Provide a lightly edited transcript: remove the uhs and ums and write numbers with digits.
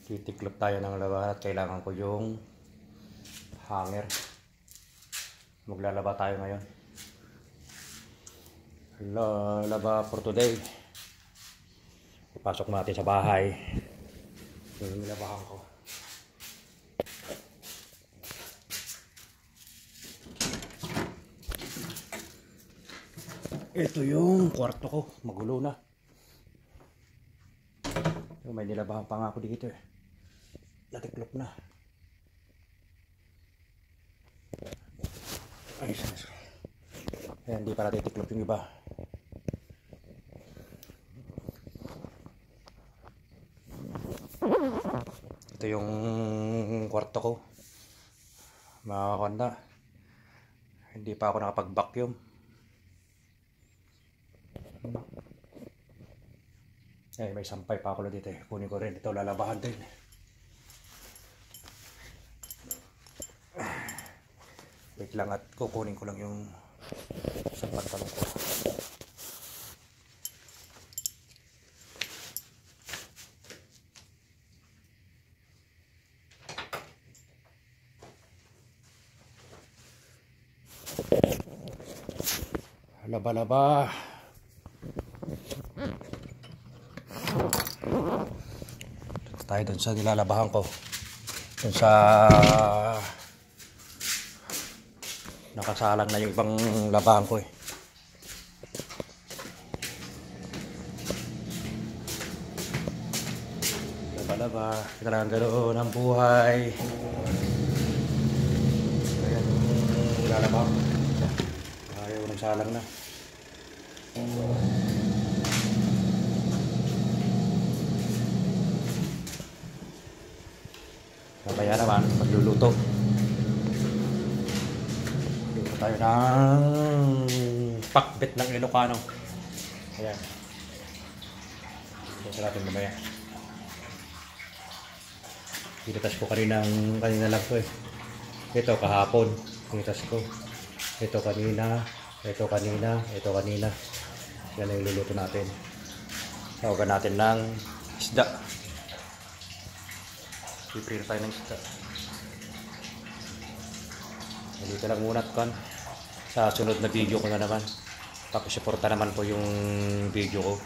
Titiklop tayo ng laba at kailangan ko yung hanger. Maglalaba tayo ngayon. Laba for today. Ipasok natin sa bahay. Yung nilabahan ko. Ito yung kwarto ko. Magulo na. May nilabahan pa nga ako dito eh. Natiklop na. Ayos. Ayan, hindi para titiklop yung iba. Ito yung kwarto ko. Mga kanda. Hindi pa ako nakapag-vacuum. Eh, may sampay pa ako dito eh. Kunin ko rin. Ito lalabahan din. Wait lang at kukunin ko lang yung sa pantalon ko. Laba-laba. Tayo dun sa nilalabahan ko. Dun sa nakasalang na yung ibang labahan ko eh. Laba-laba. Kailangan ganoon ang buhay. Ayan yung nilalabahan ko. Ayaw nagsalang na. Kaya naman, magluluto. Luto tayo ng pakbet ng Ilocano. Ayan. Ito natin mamaya. Pinitas ko kanina lang to eh. Ito kahapon. Pinitas ko. Ito kanina. Ito kanina. Yan ang iluluto natin. Tawagan natin ng isda. I-print tayo ng isda. Dito lang muna kan. Sa sunod na video ko na naman. Pakisuporta naman po yung video ko.